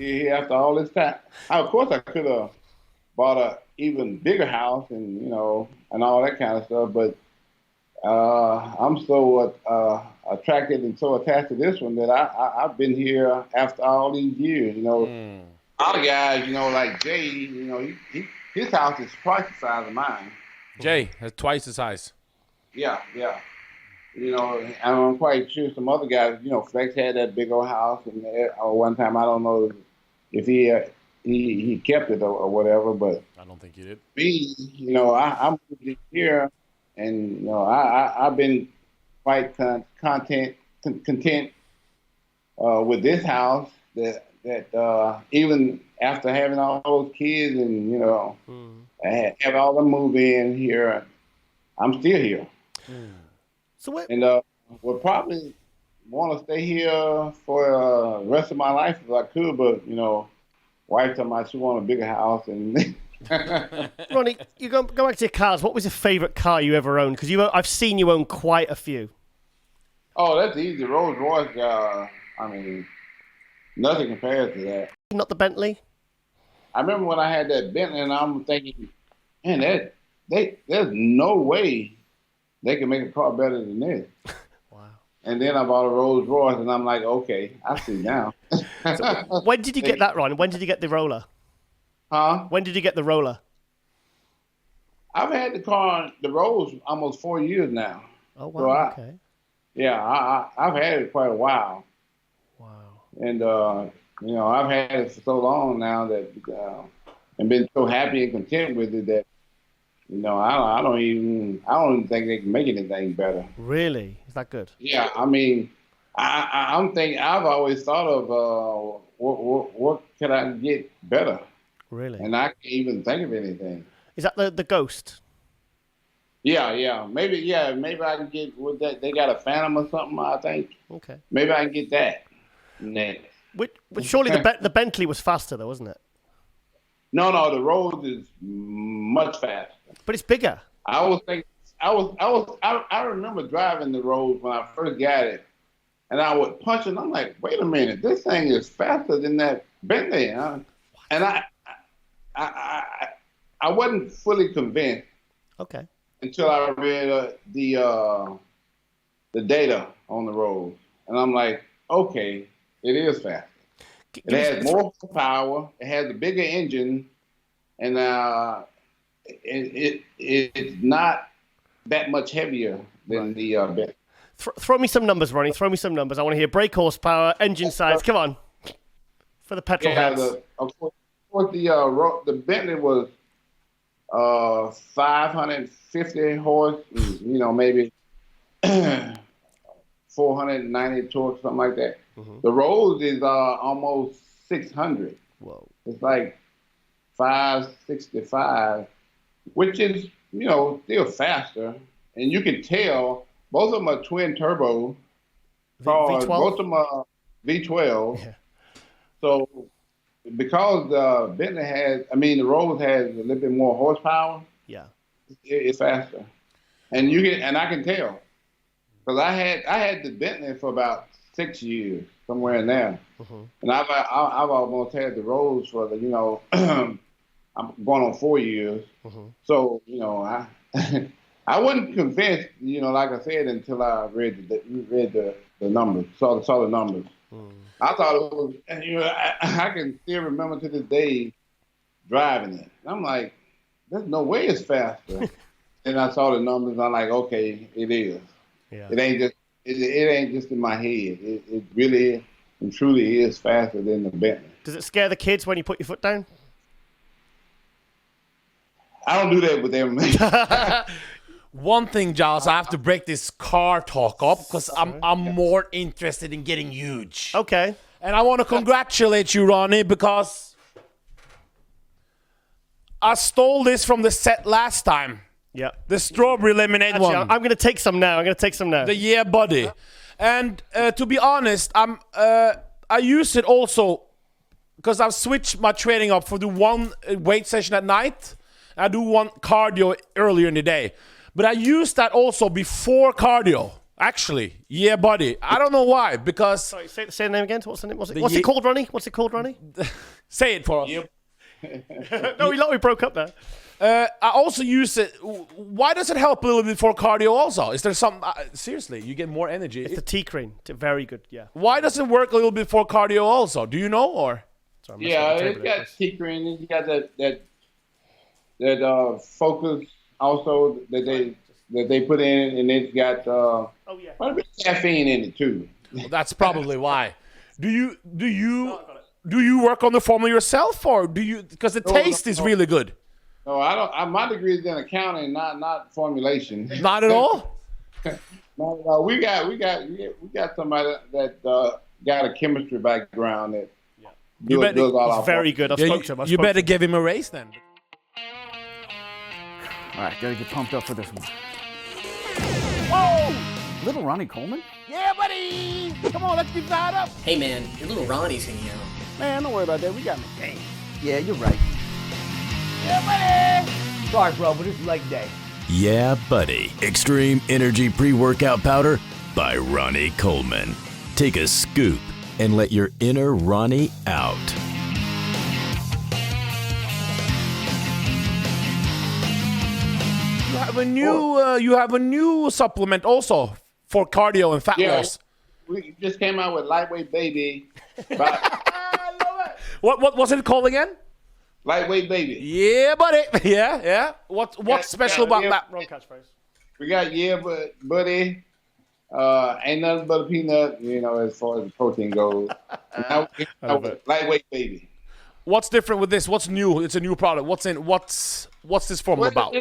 still here after all this time. Of course, I could have bought a even bigger house and and all that kind of stuff, but I'm so attracted and so attached to this one that I've been here after all these years. Other guys, like Jay, his house is twice the size of mine. Jay has twice the size. Yeah. And I'm quite sure some other guys, Flex had that big old house, and one time I don't know if he kept it or whatever, but I don't think he did. Me, I'm here, and I've been quite content with this house that even after having all those kids and have all them move in here, I'm still here. So what? And would probably want to stay here for the rest of my life if I could, but wife told me she want a bigger house. And Ronnie, you go back to your cars. What was your favorite car you ever owned? Because I've seen you own quite a few. Oh, that's easy. Rolls Royce. Nothing compares to that. Not the Bentley? I remember when I had that Bentley, and I'm thinking, man, there's no way they can make a car better than this. Wow. And then I bought a Rolls Royce, and I'm like, okay, I see now. So when did you get that, Ron? When did you get the roller? Huh? When did you get the roller? I've had the car, the Rolls, almost 4 years now. Oh, wow, so okay. I've had it quite a while. Wow. And, I've had it for so long now that, and been so happy and content with it that, I don't even think they can make anything better. Really? Is that good? Yeah, I'm thinking, I've always thought of what could I get better? Really? And I can't even think of anything. Is that the Ghost? Yeah. Maybe I can get with that. They got a Phantom or something, I think. Okay. Maybe I can get that next. But surely the Bentley was faster, though, wasn't it? No, the Rolls is much faster. But it's bigger. I remember driving the Rolls when I first got it, and I would punch it. And I'm like, wait a minute, this thing is faster than that Bentley, huh? And I wasn't fully convinced. Okay. Until I read the data on the Rolls, and I'm like, okay, it is faster. It has more power. It has a bigger engine, and it's not that much heavier than the Bentley. Throw me some numbers, Ronnie. Throw me some numbers. I want to hear brake horsepower, engine size. Come on, for the petrol heads. Of course, the Bentley was 550 horse, maybe 490 torque, something like that. Mm-hmm. The Rolls is almost 600. Whoa. It's like 565, which is, still faster. And you can tell both of them are twin turbo cars. Both of them are V12. Yeah. So because the Bentley the Rolls has a little bit more horsepower. Yeah. It's faster. And I can tell. Because I had the Bentley for about 6 years, somewhere in there. Mm-hmm. And I've almost had the Rolls for I'm going on 4 years. Mm-hmm. So, I wasn't convinced, like I said, until I read the numbers, saw the numbers. Mm. I thought it was, I can still remember to this day driving it. I'm like, there's no way it's faster. And I saw the numbers, and I'm like, okay, it is. Yeah. It ain't just in my head. It really and truly is faster than the Bentley. Does it scare the kids when you put your foot down? I don't do that with them. One thing, Giles, I have to break this car talk up because I'm more interested in getting huge. Okay. And I want to congratulate you, Ronnie, because I stole this from the set last time. Yeah. The strawberry lemonade one. I'm going to take some now. The Yeah Buddy. And to be honest, I use it also because I've switched my training up for the one weight session at night. I do one cardio earlier in the day. But I use that also before cardio. Actually, yeah, buddy. I don't know why, because... Sorry, say the name again. What's the name? What's it called, Ronnie? What's it called, Ronnie? Say it for us. No, we broke up there. I also use it. Why does it help a little bit for cardio also? Is there some... seriously, you get more energy. It's the tea cream. Very good, yeah. Why does it work a little bit for cardio also? Do you know, or... Sorry, it's got tea cream. It's got that focus also that they put in, and it's got quite a bit of caffeine in it too. Well, that's probably why. Do you work on the formula yourself, or do you? Because the taste is really good. No, I don't. My degree is in accounting, not formulation. Not at all. No, we got somebody that got a chemistry background that does all our very good. I spoke to him. You better give him a raise then. All right, gotta get pumped up for this one. Whoa! Little Ronnie Coleman? Yeah, buddy! Come on, let's be fired up. Hey, man, your little Ronnie's hanging out. Man, don't worry about that. We got McCain. Yeah, you're right. Yeah, buddy! Sorry, bro, but it's leg day. Yeah, buddy. Extreme Energy Pre-Workout Powder by Ronnie Coleman. Take a scoop and let your inner Ronnie out. You have a new supplement also for cardio and fat loss. We just came out with Lightweight Baby. I love it. What was it called again? Lightweight Baby. Yeah, buddy. Yeah. What's special about that? Wrong catchphrase. We got buddy. Ain't nothing but a peanut, as far as the protein goes. Now Lightweight Baby. What's different with this? What's new? It's a new product. What's this formula about?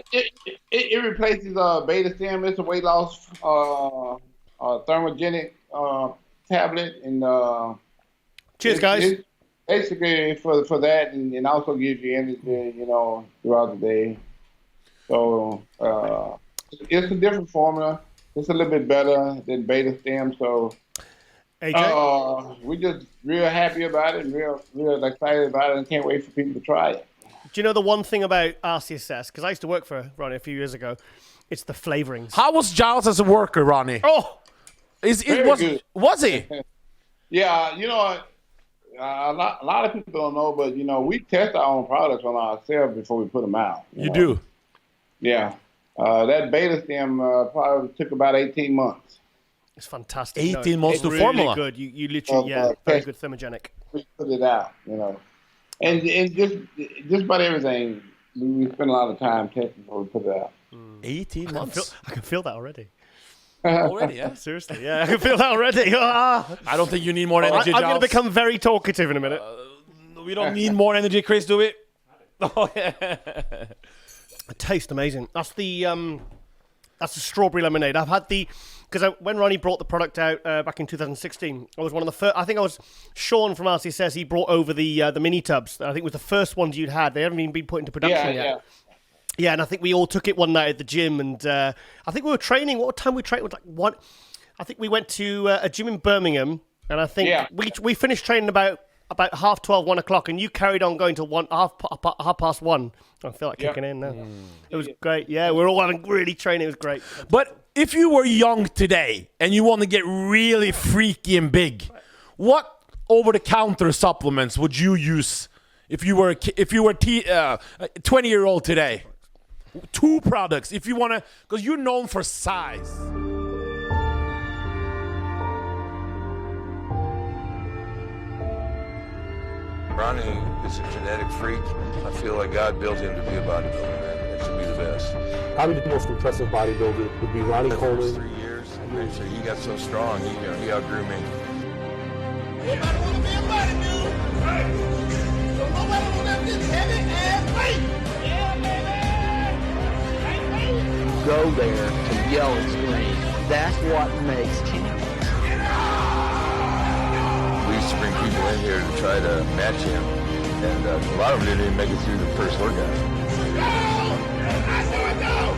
It replaces beta stem. It's a weight loss thermogenic tablet, and cheers, guys. Basically for that, and also gives you energy, throughout the day. So it's a different formula. It's a little bit better than beta stem. So we're just real happy about it, and real excited about it, and can't wait for people to try it. Do you know the one thing about RCSS? Because I used to work for Ronnie a few years ago. It's the flavorings. How was Giles as a worker, Ronnie? Oh, was he? Yeah, a lot of people don't know, but we test our own products on ourselves before we put them out. You do? Yeah. That beta stem probably took about 18 months. It's fantastic. 18 months to really formula. Good. You literally, very good thermogenic. We put it out, and just about everything. We spend a lot of time testing before we put it out. 18 months. I can feel that already. Already, yeah. Seriously, yeah, I can feel that already. I don't think you need more energy, I'm going to Giles. become very talkative in a minute. We don't need more energy, Chris, do we? Oh, yeah. It tastes amazing. That's the strawberry lemonade. I've had because when Ronnie brought the product out back in 2016, I was one of the first. I think I was Sean from RCSS. He brought over the mini tubs. I think it was the first ones you'd had. They haven't even been put into production yet. Yeah, and I think we all took it one night at the gym, and I think we were training. What time we trained? It was like one. I think we went to a gym in Birmingham, and I think we finished training about 12:30, 1 o'clock, and you carried on going till half past 1. I feel like kicking in now. It was great. Yeah, we were all having really training. It was great. But if you were young today and you want to get really freaky and big, what over-the-counter supplements would you use if you were a 20-year-old today? 2 products, if you want to, because you're known for size. Ronnie is a genetic freak. I feel like God built him to be a bodybuilder, man. It should be the best. Probably the most impressive bodybuilder would be Ronnie Coleman. 3 years, so he got so strong, he outgrew me. Everybody want to be a bodybuilder, right? So nobody want to lift this heavy ass weight. Yeah, baby. Go there to yell and scream. That's what makes champions. We used to bring people in here to try to match him, and a lot of them didn't even make it through the first workout. Go! I know it, go!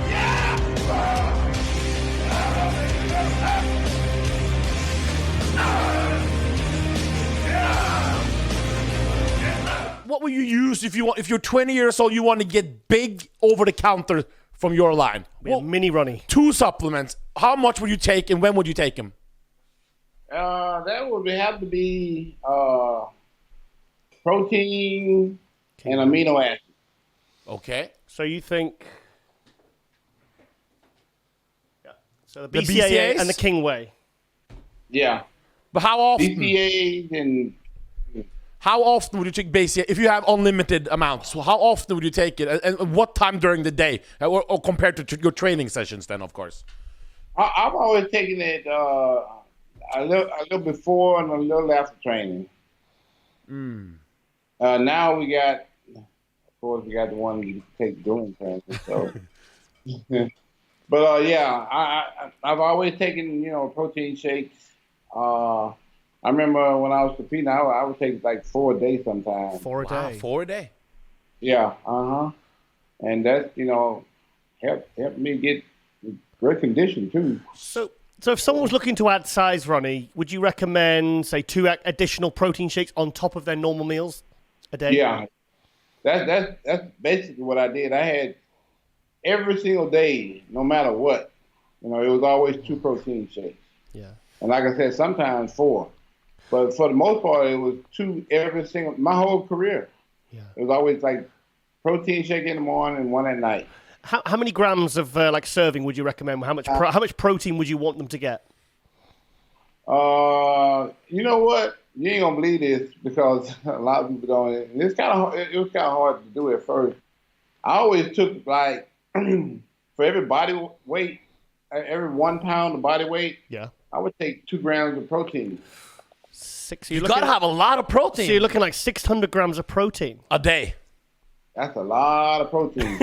Yeah! What will you use if you're 20 years old, you want to get big over the counter from your line? Mini Ronnie. 2 supplements. how much would you take, and when would you take them? That would have to be protein and amino acids. Okay. So you think? Yeah. So the The BCAA BCAAs? and the King Whey. Yeah. But how often? BCAAs and How often would you take BCAA if you have unlimited amounts? So how often would you take it, and what time during the day, or compared to your training sessions? Then, of course. I've always taken it a little before and a little after training. Now we got, of course, we got the one you take during training. So, but yeah, I've always taken protein shakes. I remember when I was competing, I would take like 4 a day sometimes. 4 a day. 4 a day. Yeah, and that's helped me get great condition too. So if someone was looking to add size, Ronnie, would you recommend, say, 2 additional protein shakes on top of their normal meals a day? Yeah, that's basically what I did. I had every single day, no matter what. It was always 2 protein shakes. Yeah. And like I said, sometimes 4. But for the most part, it was 2 every single, my whole career. Yeah. It was always like protein shake in the morning and 1 at night. How many grams of serving would you recommend? How much protein would you want them to get? You know what? You ain't gonna believe this because a lot of people don't. And it was kind of hard to do at first. I always took like for every body weight, every 1 pound of body weight. Yeah. I would take 2 grams of protein. You gotta have a lot of protein. So you're looking like 600 grams of protein a day. That's a lot of protein.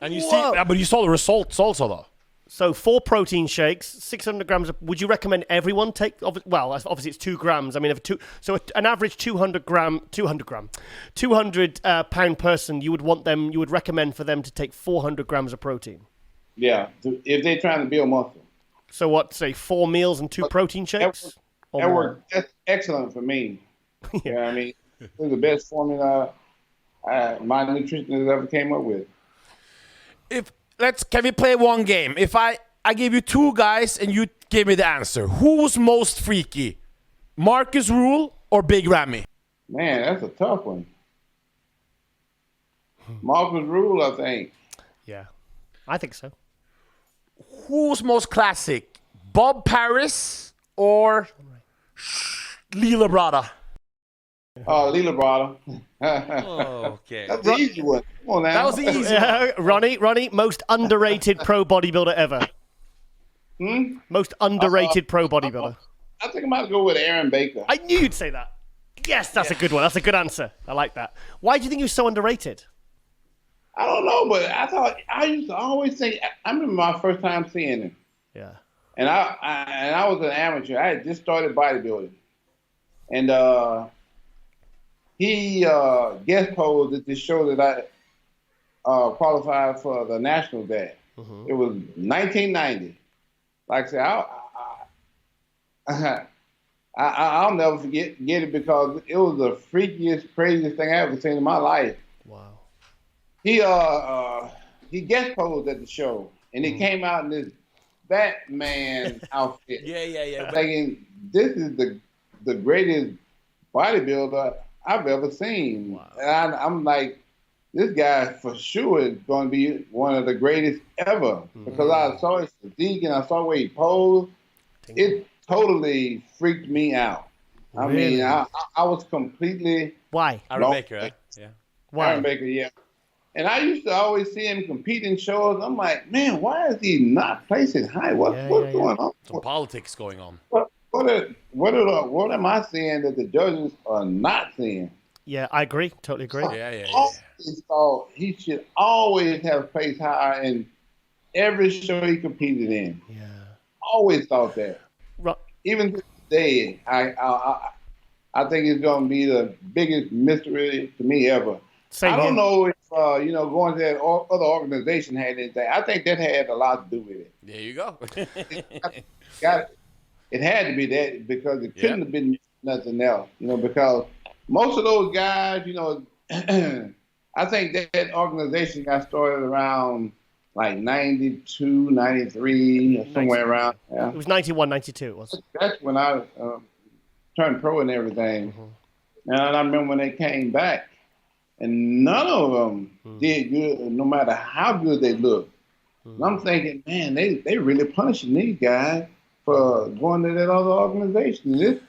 And you but you saw the results also, though. So 4 protein shakes, 600 grams. Would you recommend everyone take? Well, obviously it's 2 grams. I mean, an average 200 pound person, you would recommend for them to take 400 grams of protein. Yeah, if they're trying to build muscle. So what? Say 4 meals and 2 protein shakes. That's excellent for me. Yeah, I mean, it's the best formula my nutritionist ever came up with. Can we play one game? If I give you 2 guys and you give me the answer, who's most freaky, Marcus Rule or Big Ramy? Man, that's a tough one. Marcus Rule, I think. Yeah, I think so. Who's most classic, Bob Paris or Lila Brada? Lila Brada. Okay. That's the easy one. Come on now. That was the easy one. Ronnie, most underrated pro bodybuilder ever. Most underrated pro bodybuilder. I think I'm about to go with Aaron Baker. I knew you'd say that. Yes, that's a good one. That's a good answer. I like that. Why do you think he was so underrated? I don't know, but I used to always say, I remember my first time seeing him. Yeah. And I was an amateur. I had just started bodybuilding. And he guest posed at this show that I qualified for the national day. It was 1990. Like I said, I'll never forget it because it was the freakiest, craziest thing I ever seen in my life. Wow. He guest posed at the show, and he came out in this Batman outfit. Yeah. Thinking this is the greatest bodybuilder I've ever seen. Wow. And I'm like, this guy for sure is going to be one of the greatest ever because I saw his physique and I saw where he posed. It totally freaked me out. Really? I mean, I was completely. Why? Aaron Baker, right? Yeah. Why? Aaron Baker, yeah. And I used to always see him compete in shows. I'm like, man, why is he not placing high? What's going on? Some politics going on. What am I seeing that the judges are not seeing? Yeah, I agree. Totally agree. Yeah. Thought he should always have placed high in every show he competed in. Yeah. Always thought that. Even today, I think it's going to be the biggest mystery to me ever. I don't know if going to that other organization had anything. I think that had a lot to do with it. There you go. It had to be that because it couldn't have been nothing else. Because most of those guys, I think that organization got started around like 92, 93, or somewhere around. Yeah. It was 91, 92. It was. That's when I turned pro and everything. And I remember when they came back, and none of them did good, no matter how good they looked. And I'm thinking, man, they really punishing these guys for going to that other organization.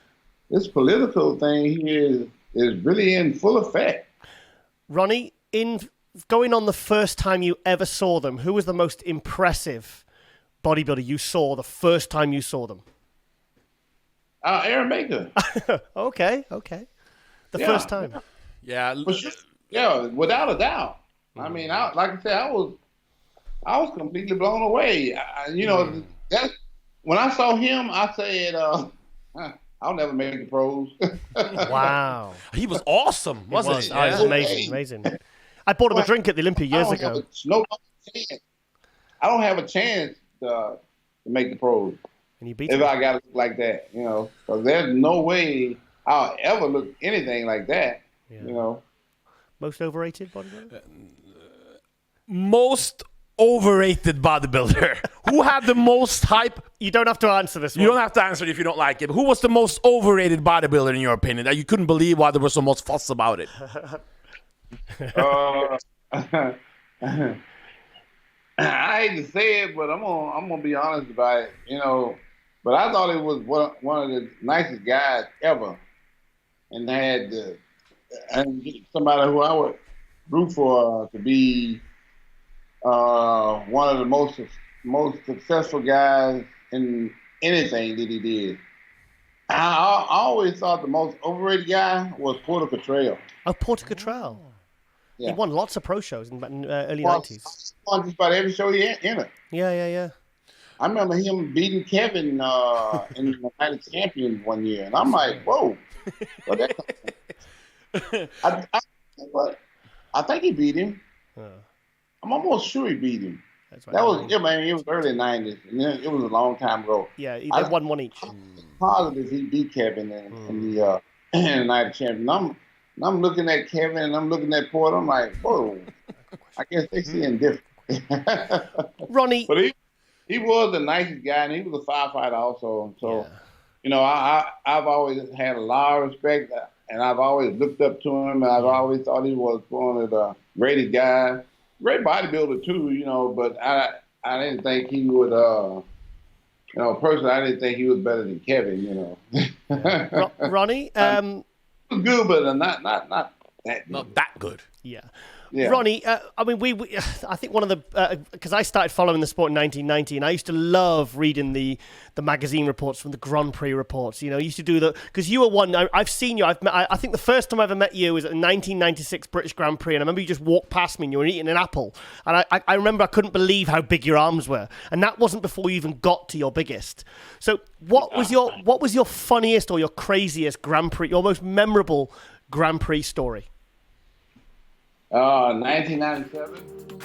This political thing here is really in full effect. Ronnie, in going on the first time you ever saw them, who was the most impressive bodybuilder you saw the first time you saw them? Aaron Baker. Okay. The first time. Yeah. Yeah, without a doubt. I mean, like I said, I was completely blown away. That's when I saw him. I said, "I'll never make the pros." Wow, he was awesome, wasn't he? It was amazing. I bought him a drink at the Olympia years ago. I don't have a chance to make the pros. And you beat if him. I got to look like that, because there's no way I'll ever look anything like that. Yeah. Most overrated bodybuilder? Most overrated bodybuilder. Who had the most hype? You don't have to answer this one. You don't have to answer it if you don't like it. But who was the most overrated bodybuilder in your opinion that you couldn't believe why there was so much fuss about it? I hate to say it, but I'm gonna be honest about it. But I thought it was one of the nicest guys ever, and had somebody who I would root for to be one of the most successful guys in anything that he did. I always thought the most overrated guy was Porter Cottrell. Oh, Porter Cottrell. Yeah. He won lots of pro shows in early 90s. On just about every show he entered. Yeah. I remember him beating Kevin in the Night of Champions one year, and I'm like, whoa. I think he beat him. I'm almost sure he beat him. That's right. It was early 90s, and it was a long time ago. Yeah, they won one each. I'm positive he beat Kevin in the Night of Champions. And I'm looking at Kevin, and I'm looking at Porter. I'm like, whoa. I guess they seeing different. Ronnie. But he was the nicest guy, and he was a firefighter also. So, I've always had a lot of respect, and I've always looked up to him, and I've always thought he was one of the greatest guys. Great bodybuilder too, but I didn't think he would. Personally, I didn't think he was better than Kevin. Ronnie, good, but not that good. Not that good. Yeah. Yeah. Ronnie, I mean, I think one of the because I started following the sport in 1990, and I used to love reading the magazine reports from the Grand Prix reports. You used to do because you were one. I've seen you. I think the first time I ever met you was at the 1996 British Grand Prix, and I remember you just walked past me and you were eating an apple, and I remember I couldn't believe how big your arms were, and that wasn't before you even got to your biggest. So what was your funniest or your craziest Grand Prix, your most memorable Grand Prix story? 1997.